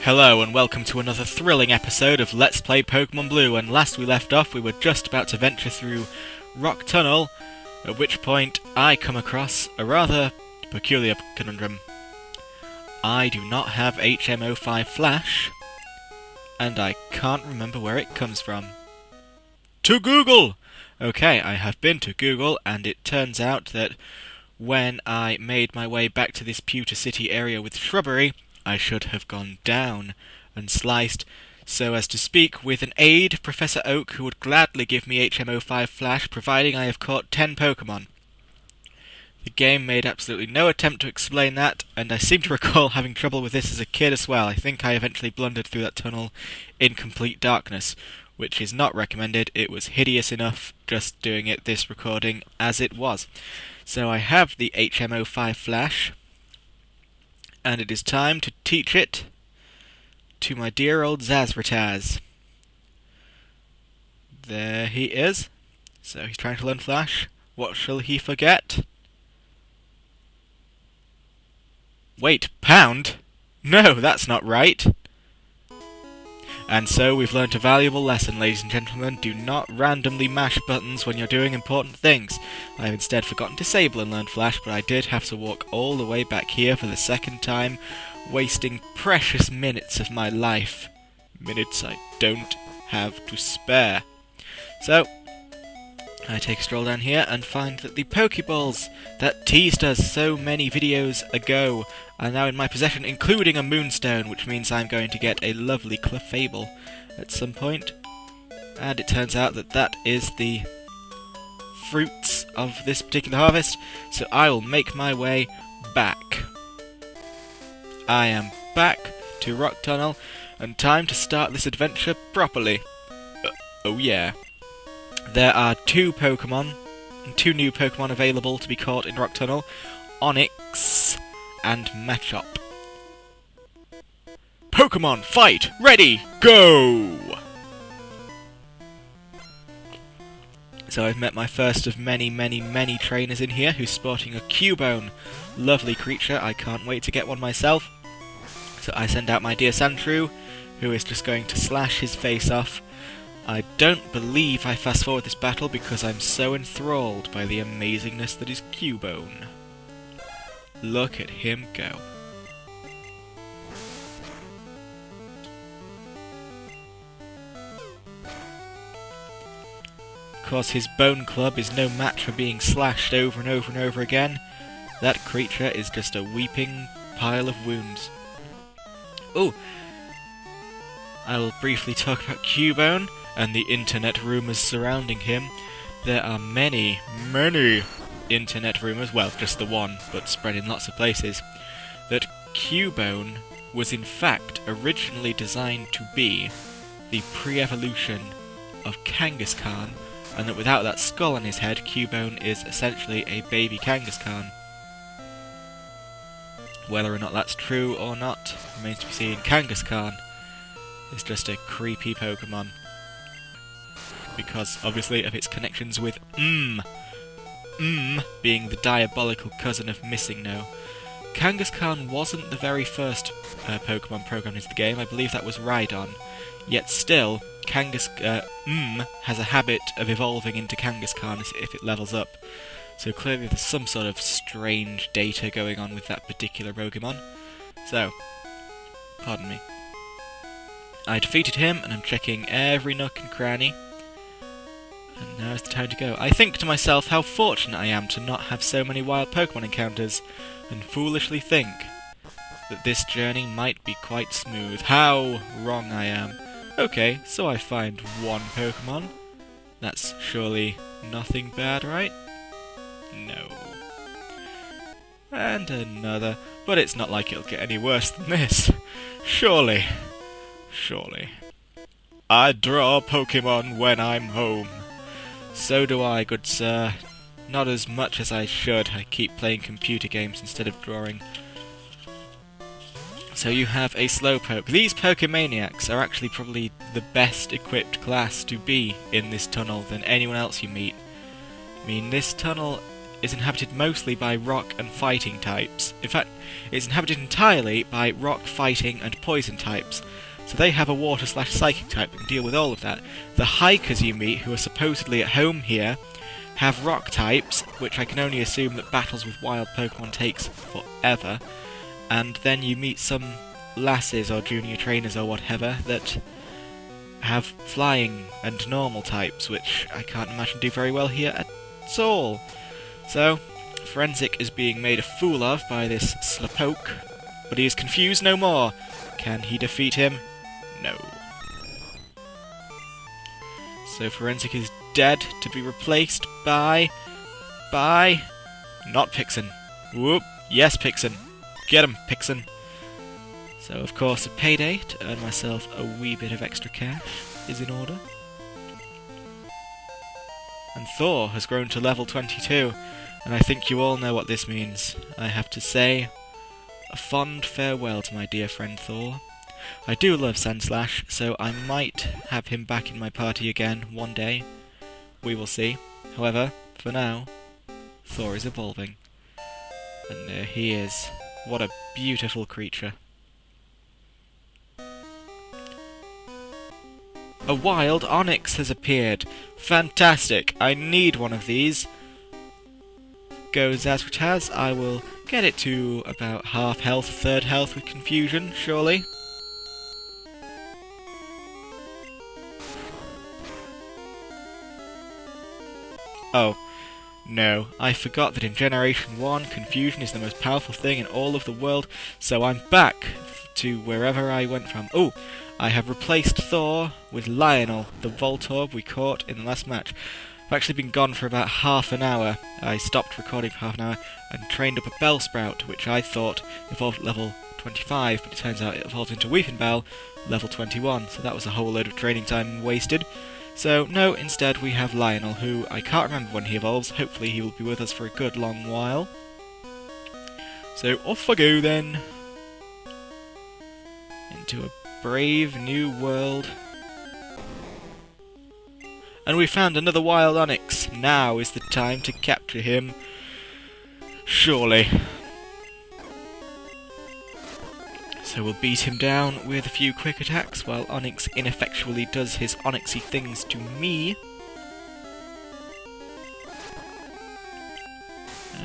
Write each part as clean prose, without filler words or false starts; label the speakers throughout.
Speaker 1: Hello and welcome to another thrilling episode of Let's Play Pokémon Blue, and last we left off we were just about to venture through Rock Tunnel, at which point I come across a rather peculiar conundrum. I do not have HM05 Flash, and I can't remember where it comes from. To Google! Okay, I have been to Google, and it turns out that when I made my way back to this Pewter City area with shrubbery, I should have gone down and sliced, so as to speak with an aide, Professor Oak, who would gladly give me HM05 Flash, providing I have caught 10 Pokémon. The game made absolutely no attempt to explain that, and I seem to recall having trouble with this as a kid as well. I think I eventually blundered through that tunnel in complete darkness, which is not recommended. It was hideous enough just doing this recording as it was. So I have the HM05 Flash, and it is time to teach it to my dear old Zazrataz. There he is. So he's trying to learn Flash. What shall he forget? Wait, pound? No, that's not right. And so we've learnt a valuable lesson, ladies and gentlemen. Do not randomly mash buttons when you're doing important things. I have instead forgotten to disable and learn Flash, but I did have to walk all the way back here for the second time, wasting precious minutes of my life. Minutes I don't have to spare. So, I take a stroll down here and find that the Pokeballs that teased us so many videos ago are now in my possession, including a Moonstone, which means I'm going to get a lovely Clefable at some point. And it turns out that that is the fruits of this particular harvest, so I will make my way back. I am back to Rock Tunnel, and time to start this adventure properly. Oh yeah. There are two new Pokémon available to be caught in Rock Tunnel, Onix and Machop. Pokémon, fight! Ready, go! So I've met my first of many trainers in here who's sporting a Cubone. Lovely creature, I can't wait to get one myself. So I send out my dear Sandshrew, who is just going to slash his face off. I don't believe I fast forward this battle because I'm so enthralled by the amazingness that is Cubone. Look at him go. Of course, his Bone Club is no match for being slashed over and over and over again. That creature is just a weeping pile of wounds. Oh! I will briefly talk about Cubone and the internet rumours surrounding him. There are many internet rumours, well, just the one, but spread in lots of places, that Cubone was in fact originally designed to be the pre-evolution of Kangaskhan, and that without that skull on his head, Cubone is essentially a baby Kangaskhan. Whether or not that's true or not remains to be seen. Kangaskhan is just a creepy Pokémon, because obviously of its connections with being the diabolical cousin of Missing No. Kangaskhan wasn't the very first Pokémon programmed into the game. I believe that was Rhydon. Yet still, has a habit of evolving into Kangaskhan if it levels up. So clearly there's some sort of strange data going on with that particular Pokémon. So, pardon me. I defeated him, and I'm checking every nook and cranny. And now's the time to go. I think to myself how fortunate I am to not have so many wild Pokémon encounters, and foolishly think that this journey might be quite smooth. How wrong I am. Okay, so I find one Pokémon. That's surely nothing bad, right? No. And another. But it's not like it'll get any worse than this. Surely. Surely. I draw Pokémon when I'm home. So do I, good sir. Not as much as I should. I keep playing computer games instead of drawing. So you have a Slowpoke. These Pokemaniacs are actually probably the best equipped class to be in this tunnel than anyone else you meet. I mean, this tunnel is inhabited mostly by rock and fighting types. In fact, it's inhabited entirely by rock, fighting, and poison types. So they have a water/psychic type that can deal with all of that. The hikers you meet, who are supposedly at home here, have rock types, which I can only assume that battles with wild Pokemon takes forever. And then you meet some lasses or junior trainers or whatever that have flying and normal types, which I can't imagine do very well here at all. So, Forensic is being made a fool of by this Slowpoke, but he is confused no more. Can he defeat him? No. So Forensic is dead, to be replaced by not Pixen. Whoop, yes Pixen. Get him, Pixen. So of course a payday to earn myself a wee bit of extra cash is in order. And Thor has grown to level 22, and I think you all know what this means. I have to say a fond farewell to my dear friend Thor. I do love Sandslash, so I might have him back in my party again one day. We will see. However, for now, Thor is evolving. And there he is. What a beautiful creature. A wild Onyx has appeared. Fantastic! I need one of these. Goes as it has. I will get it to about half health, third health with confusion, surely. Oh, no, I forgot that in Generation 1, confusion is the most powerful thing in all of the world, so I'm back to wherever I went from. Oh, I have replaced Thor with Lionel, the Voltorb we caught in the last match. I've actually been gone for about half an hour. I stopped recording for half an hour and trained up a Bellsprout, which I thought evolved at level 25, but it turns out it evolved into Weeping Bell, level 21, so that was a whole load of training time wasted. So, no, instead we have Lionel, who I can't remember when he evolves. Hopefully he will be with us for a good long while. So, off I go then. Into a brave new world. And we found another wild Onyx. Now is the time to capture him. Surely. So we'll beat him down with a few quick attacks while Onyx ineffectually does his Onyxy things to me.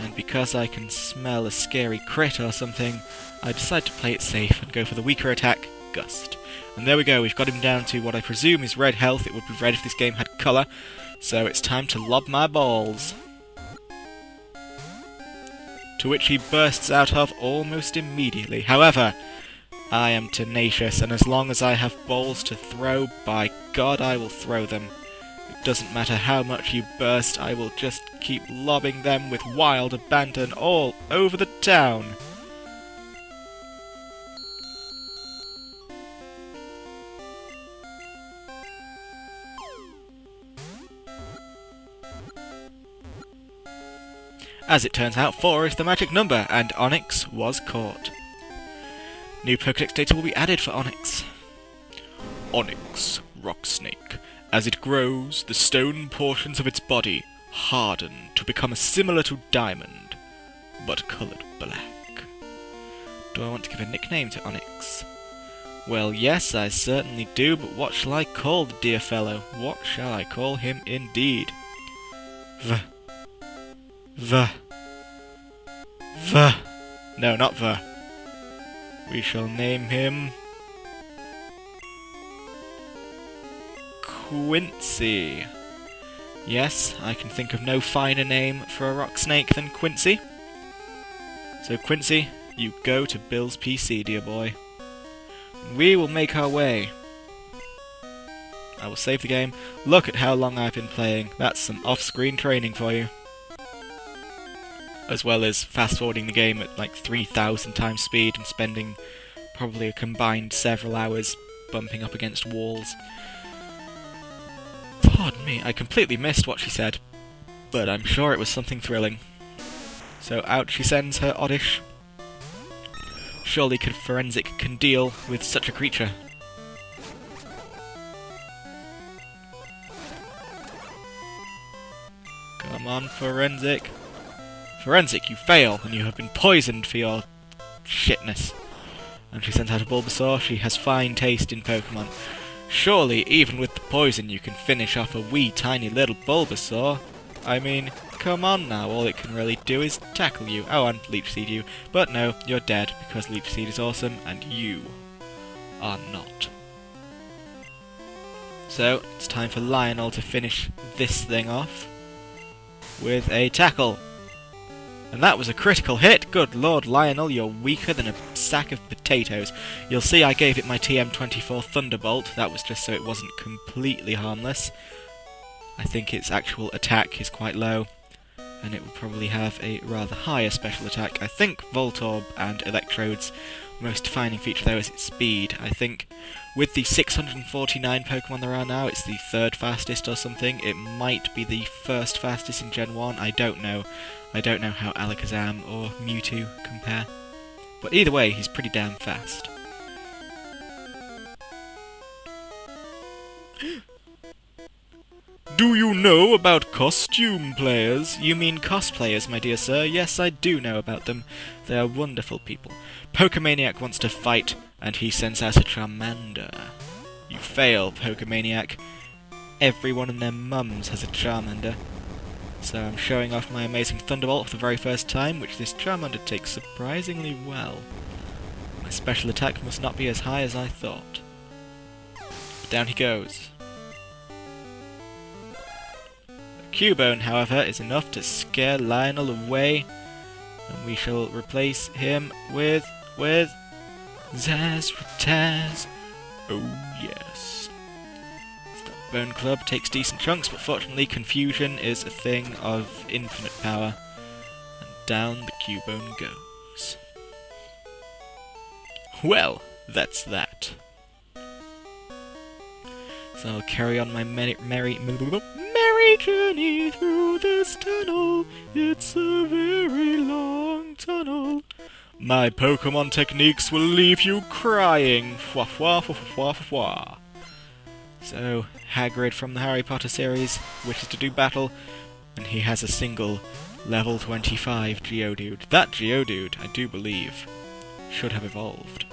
Speaker 1: And because I can smell a scary crit or something, I decide to play it safe and go for the weaker attack, Gust. And there we go, we've got him down to what I presume is red health. It would be red if this game had colour. So it's time to lob my balls. To which he bursts out of almost immediately. However, I am tenacious, and as long as I have balls to throw, by God I will throw them. It doesn't matter how much you burst, I will just keep lobbing them with wild abandon all over the town. As it turns out, 4 is the magic number, and Onyx was caught. New Pokédex data will be added for Onyx. Onyx, rock snake. As it grows, the stone portions of its body harden to become similar to diamond, but coloured black. Do I want to give a nickname to Onyx? Well, yes, I certainly do, but what shall I call the dear fellow? What shall I call him indeed? No, not the. We shall name him Quincy. Yes, I can think of no finer name for a rock snake than Quincy. So Quincy, you go to Bill's PC, dear boy. We will make our way. I will save the game. Look at how long I've been playing. That's some off-screen training for you. As well as fast-forwarding the game at like 3,000 times speed and spending probably a combined several hours bumping up against walls. Pardon me, I completely missed what she said, but I'm sure it was something thrilling. So out she sends her Oddish. Surely Forensic can deal with such a creature. Come on, Forensic. Forensic, you fail, and you have been poisoned for your shitness. And she sends out a Bulbasaur. She has fine taste in Pokemon. Surely, even with the poison, you can finish off a wee tiny little Bulbasaur. I mean, come on now, all it can really do is tackle you. Oh, and Leech Seed you. But no, you're dead, because Leech Seed is awesome, and you are not. So, it's time for Lionel to finish this thing off with a tackle. And that was a critical hit! Good lord, Lionel, you're weaker than a sack of potatoes. You'll see I gave it my TM24 Thunderbolt. That was just so it wasn't completely harmless. I think its actual attack is quite low, and it will probably have a rather higher special attack. I think Voltorb and Electrode's most defining feature though is its speed. I think with the 649 Pokemon there are now, it's the third fastest or something. It might be the first fastest in Gen 1, I don't know. I don't know how Alakazam or Mewtwo compare. But either way, he's pretty damn fast. Do you know about costume players? You mean cosplayers, my dear sir? Yes, I do know about them. They are wonderful people. Pokemaniac wants to fight, and he sends out a Charmander. You fail, Pokemaniac. Everyone and their mums has a Charmander. So I'm showing off my amazing Thunderbolt for the very first time, which this Charmander takes surprisingly well. My special attack must not be as high as I thought. But down he goes. Cubone, however, is enough to scare Lionel away, and we shall replace him with Zazrataz. Oh yes. Bone Club takes decent chunks, but fortunately Confusion is a thing of infinite power, and down the Cubone goes. Well, that's that. So I'll carry on my merry journey through this tunnel. It's a very long tunnel. My Pokemon techniques will leave you crying. Fwa fwa fwa fwa fwa fwa. So Hagrid from the Harry Potter series wishes to do battle, and he has a single level 25 Geodude. That Geodude, I do believe, should have evolved.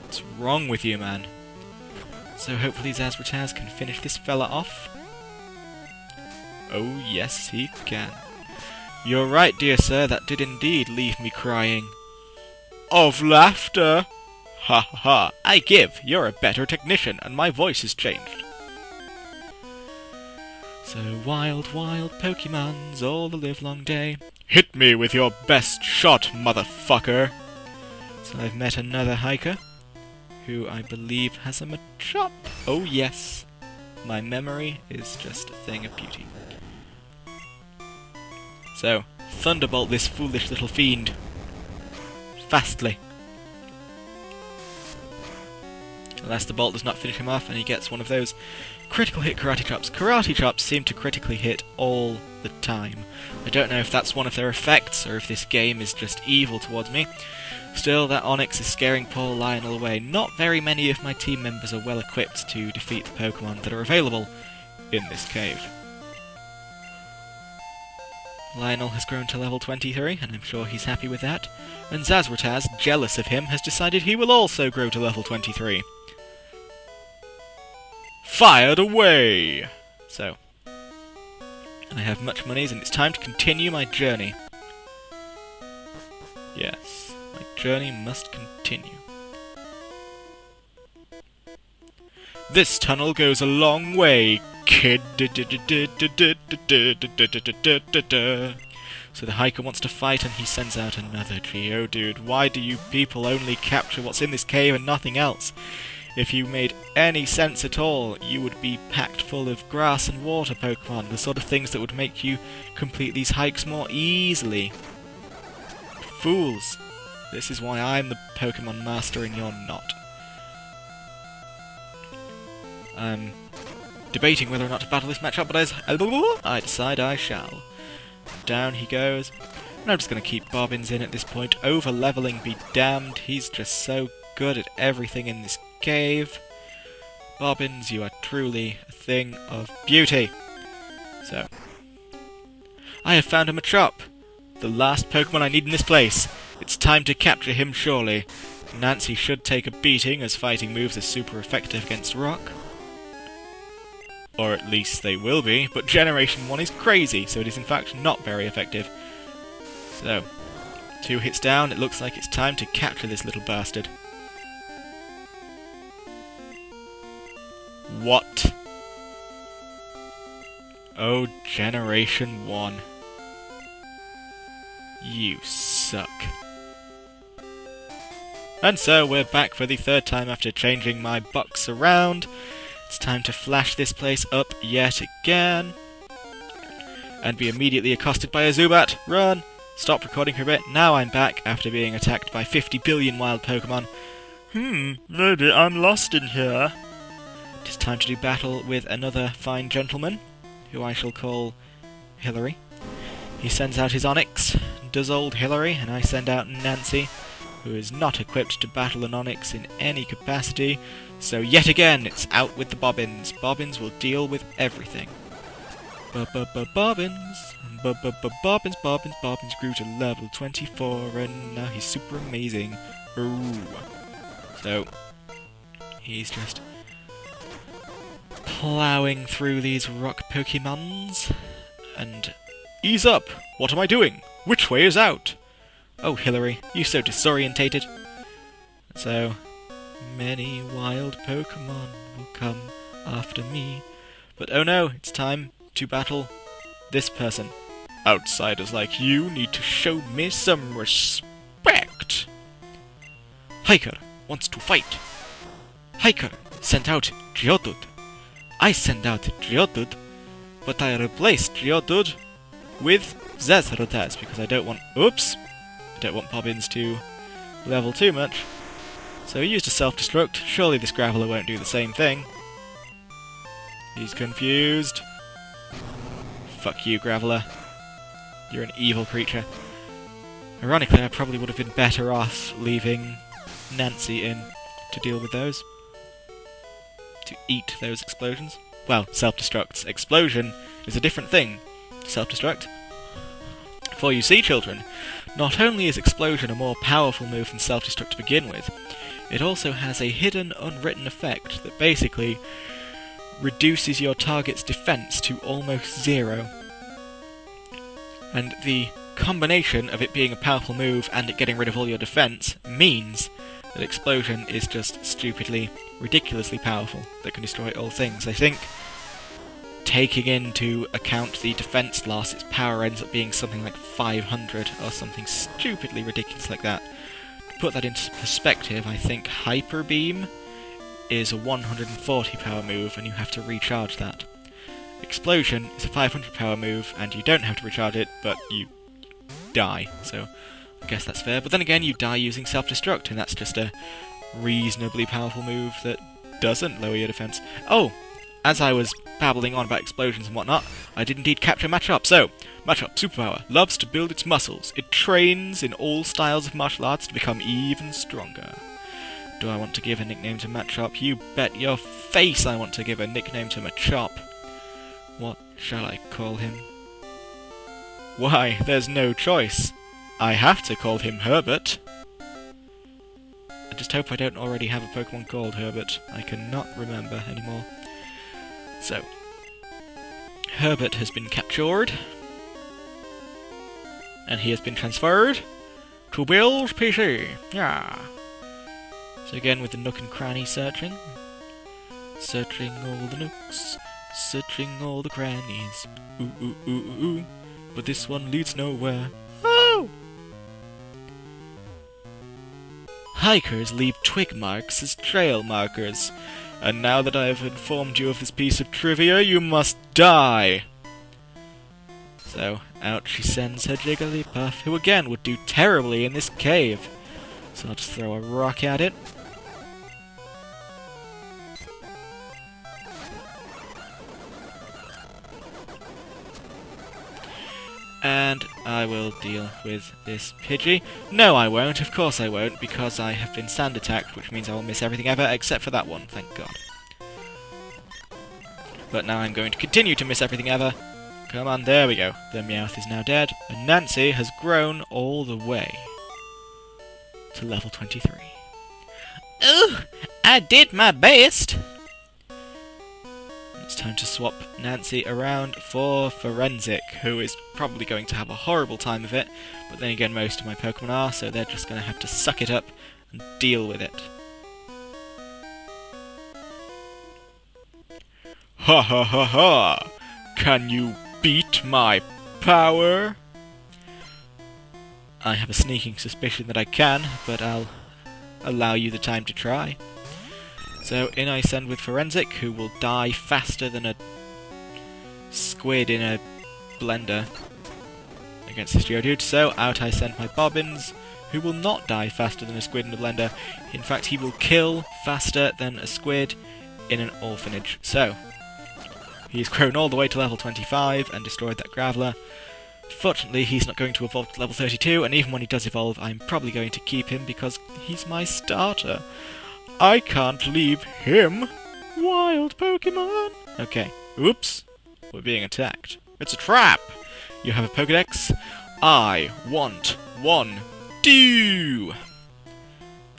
Speaker 1: What's wrong with you, man? So hopefully Zazrataz can finish this fella off. Oh yes, he can. You're right, dear sir, that did indeed leave me crying. Of laughter! Ha ha ha, I give! You're a better technician, and my voice has changed. So wild, wild Pokemons all the livelong day. Hit me with your best shot, motherfucker! So I've met another hiker, who I believe has a Machop. Oh yes, my memory is just a thing of beauty. So, Thunderbolt this foolish little fiend. Fastly. Unless the bolt does not finish him off and he gets one of those critical hit Karate Chops. Karate Chops seem to critically hit all the time. I don't know if that's one of their effects or if this game is just evil towards me. Still, that Onix is scaring poor Lionel away. Not very many of my team members are well equipped to defeat the Pokemon that are available in this cave. Lionel has grown to level 23, and I'm sure he's happy with that. And Zazrataz, jealous of him, has decided he will also grow to level 23. Fired away! So, I have much monies, and it's time to continue my journey. Yes, my journey must continue. This tunnel goes a long way, kid. So the hiker wants to fight, and he sends out another Geodude. Why do you people only capture what's in this cave and nothing else? If you made any sense at all, you would be packed full of grass and water Pokemon, the sort of things that would make you complete these hikes more easily. Fools. This is why I'm the Pokemon Master and you're not. I'm debating whether or not to battle this matchup, but I decide I shall. Down he goes. And I'm just going to keep Bobbins in at this point. Over-leveling be damned, he's just so good at everything in this cave. Bobbins, you are truly a thing of beauty. So, I have found a Machop. The last Pokemon I need in this place. It's time to capture him, surely. Nancy should take a beating, as fighting moves are super effective against rock. Or at least they will be, but Generation 1 is crazy, so it is in fact not very effective. So, 2 hits down, it looks like it's time to capture this little bastard. What? Oh, Generation 1. You suck. And so we're back for the 3rd time after changing my box around. It's time to flash this place up yet again. And be immediately accosted by a Zubat. Run! Stop recording for a bit. Now I'm back after being attacked by 50 billion wild Pokemon. Maybe I'm lost in here. It is time to do battle with another fine gentleman, who I shall call Hillary. He sends out his Onix, does old Hillary, and I send out Nancy, who is not equipped to battle an Onix in any capacity, so yet again it's out with the Bobbins. Bobbins will deal with everything. Bobbins. Bobbins grew to level 24 and now he's super amazing. Ooh. So, he's just ploughing through these rock Pokemons, and ease up! What am I doing? Which way is out? Oh, Hillary, you so disorientated. So, many wild Pokemon will come after me. But oh no, it's time to battle this person. Outsiders like you need to show me some respect. Hiker wants to fight. Hiker sent out Geodude. I sent out Geodude, but I replaced Geodude with Zezrotas because I don't want... Oops! I don't want Bobbins to level too much. So he used a self-destruct. Surely this Graveler won't do the same thing. He's confused. Fuck you, Graveler. You're an evil creature. Ironically, I probably would have been better off leaving Nancy in to deal with those. To eat those explosions. Well, self-destructs. Explosion is a different thing. Self-destruct. For you see, children, not only is Explosion a more powerful move than self-destruct to begin with, it also has a hidden, unwritten effect that basically reduces your target's defense to almost 0. And the combination of it being a powerful move and it getting rid of all your defense means that Explosion is just stupidly, ridiculously powerful that can destroy all things. I think, taking into account the defense loss, its power ends up being something like 500 or something stupidly ridiculous like that. To put that into perspective, I think Hyper Beam is a 140 power move and you have to recharge that. Explosion is a 500 power move and you don't have to recharge it, but you die, so I guess that's fair. But then again, you die using self-destruct, and that's just a reasonably powerful move that doesn't lower your defense. Oh! As I was babbling on about explosions and whatnot, I did indeed capture Machop. So, Machop, superpower, loves to build its muscles. It trains in all styles of martial arts to become even stronger. Do I want to give a nickname to Machop? You bet your face I want to give a nickname to Machop. What shall I call him? Why, there's no choice. I have to call him Herbert. I just hope I don't already have a Pokemon called Herbert. I cannot remember anymore. So, Herbert has been captured, and he has been transferred to Bill's PC. Yeah. So again with the nook and cranny searching. Searching all the nooks, searching all the crannies. Ooh, ooh, ooh, ooh, ooh. But this one leads nowhere. Oh! Hikers leave twig marks as trail markers. And now that I have informed you of this piece of trivia, you must die! So, out she sends her Jigglypuff, who again would do terribly in this cave. So I'll just throw a rock at it. And I will deal with this Pidgey. No, I won't. Of course I won't, because I have been sand attacked, which means I will miss everything ever, except for that one, thank God. But now I'm going to continue to miss everything ever, Come on, there we go. The Meowth is now dead, and Nancy has grown all the way to level 23. Ooh, I did my best! It's time to swap Nancy around for Forensic, who is probably going to have a horrible time of it, but then again most of my Pokemon are, so they're just going to have to suck it up and deal with it. Ha ha ha ha! Can you beat my power? I have a sneaking suspicion that I can, but I'll allow you the time to try. So in I send with Forensic, who will die faster than a squid in a blender against this Geodude. So out I send my Bobbins, who will not die faster than a squid in a blender. In fact, he will kill faster than a squid in an orphanage. So he's grown all the way to level 25 and destroyed that Graveler. Fortunately, he's not going to evolve to level 32, and even when he does evolve, I'm probably going to keep him because he's my starter. I can't leave him. Wild Pokemon. Okay. Oops. We're being attacked. It's a trap. You have a Pokedex. I want one. Do.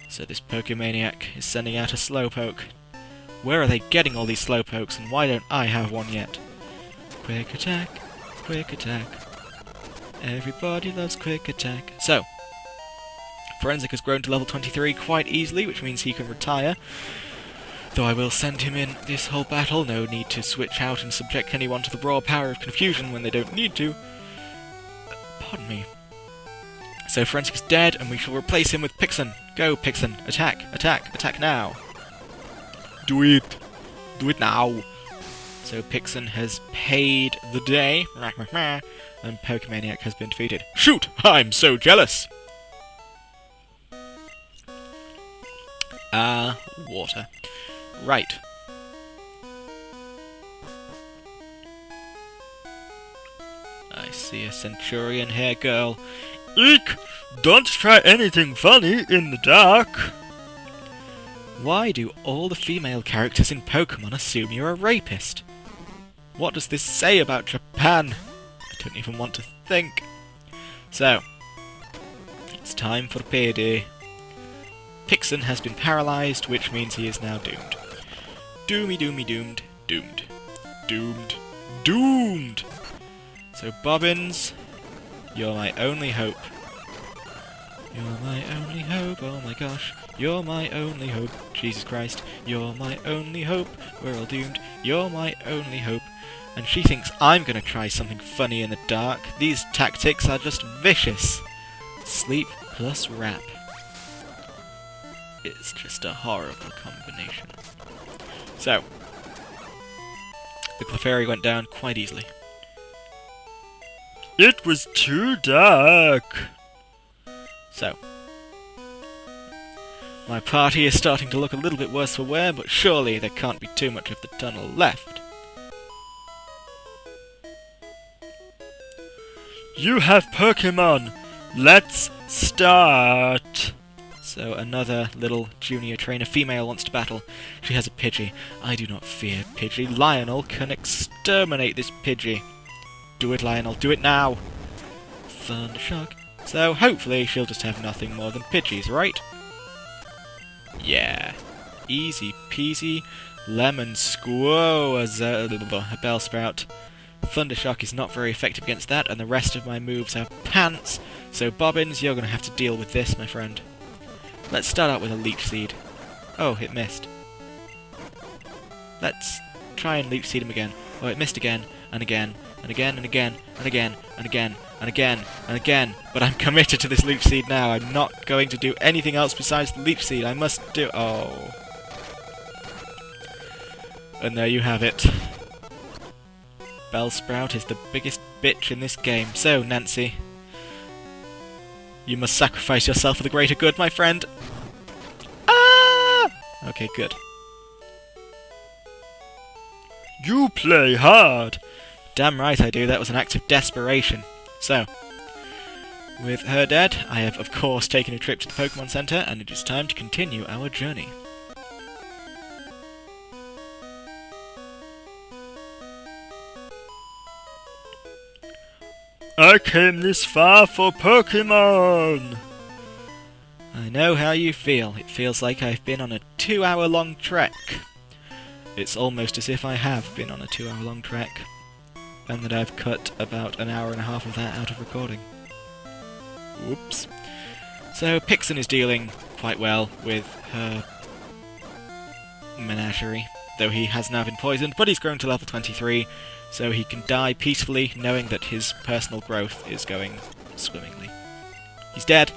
Speaker 1: So this Pokemaniac is sending out a Slowpoke. Where are they getting all these Slowpokes, and why don't I have one yet? Quick attack. Quick attack. Everybody loves quick attack. So, Forensic has grown to level 23 quite easily, which means he can retire. Though I will send him in this whole battle. No need to switch out and subject anyone to the raw power of confusion when they don't need to. Pardon me. So Forensic is dead, and we shall replace him with Pixen. Go, Pixen. Attack, attack, attack now. Do it. Do it now. So Pixen has paid the day. And Pokemaniac has been defeated. Shoot! I'm so jealous! Water. Right. I see a Centurion here, girl. Eek! Don't try anything funny in the dark! Why do all the female characters in Pokemon assume you're a rapist? What does this say about Japan? I don't even want to think. So, it's time for payday. Pixen has been paralysed, which means he is now doomed. Doomy doomy doomed. Doomed. Doomed. Doomed! So Bobbins, you're my only hope. You're my only hope, oh my gosh. You're my only hope, Jesus Christ. You're my only hope, we're all doomed. You're my only hope. And she thinks I'm gonna try something funny in the dark. These tactics are just vicious. Sleep plus rap. It's just a horrible combination. So, the Clefairy went down quite easily. It was too dark! So, my party is starting to look a little bit worse for wear, but surely there can't be too much of the tunnel left. You have Pokémon! Let's start! So another little junior trainer female wants to battle. She has a Pidgey. I do not fear Pidgey. Lionel can exterminate this Pidgey. Do it, Lionel. Do it now! Thundershock. So hopefully she'll just have nothing more than Pidgeys, right? Yeah. Easy peasy. Lemon squoze. A Bellsprout. Thundershock is not very effective against that, and the rest of my moves are pants. So Bobbins, you're going to have to deal with this, my friend. Let's start out with a Leech Seed. Oh, it missed. Let's try and Leech Seed him again. Oh, it missed again, and again, and again, and again, and again, and again, and again, and again. But I'm committed to this Leech Seed now. I'm not going to do anything else besides the Leech Seed. I must do... Oh. And there you have it. Bellsprout is the biggest bitch in this game. So, Nancy, you must sacrifice yourself for the greater good, my friend. Ah! Okay, good. You play hard! Damn right I do, that was an act of desperation. So, with her dead, I have of course taken a trip to the Pokemon Center, and it is time to continue our journey. I came this far for Pokémon! I know how you feel. It feels like I've been on a 2-hour-long trek. It's almost as if I have been on a 2-hour-long trek, and that I've cut about an hour and a half of that out of recording. Whoops. So, Pixen is dealing quite well with her menagerie, though he has now been poisoned, but he's grown to level 23, so he can die peacefully, knowing that his personal growth is going swimmingly. He's dead.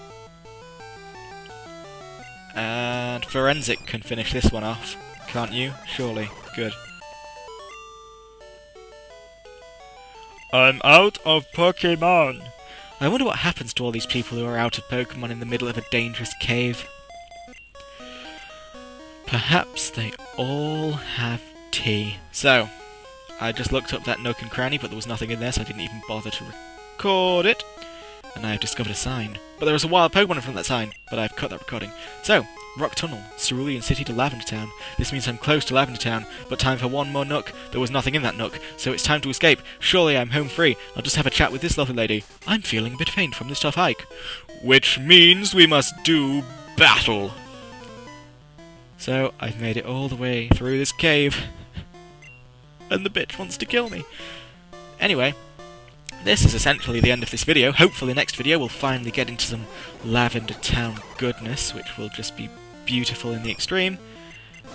Speaker 1: And Forensic can finish this one off, can't you? Surely. Good. I'm out of Pokémon. I wonder what happens to all these people who are out of Pokémon in the middle of a dangerous cave. Perhaps they all have tea. So, I just looked up that nook and cranny, but there was nothing in there, so I didn't even bother to record it. And I have discovered a sign. But there is a wild Pokemon in front of that sign, but I've cut that recording. So, Rock Tunnel, Cerulean City to Lavender Town. This means I'm close to Lavender Town, but time for one more nook. There was nothing in that nook, so it's time to escape. Surely I'm home free. I'll just have a chat with this lovely lady. I'm feeling a bit faint from this tough hike. Which means we must do battle. So, I've made it all the way through this cave. And the bitch wants to kill me. Anyway, this is essentially the end of this video. Hopefully next video we'll finally get into some Lavender Town goodness, which will just be beautiful in the extreme.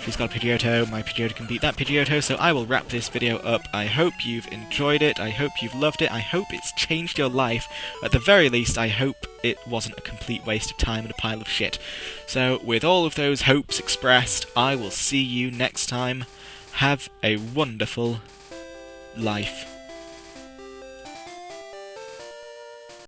Speaker 1: She's got a Pidgeotto, my Pidgeotto can beat that Pidgeotto, so I will wrap this video up. I hope you've enjoyed it, I hope you've loved it, I hope it's changed your life. At the very least, I hope it wasn't a complete waste of time and a pile of shit. So, with all of those hopes expressed, I will see you next time. Have a wonderful life.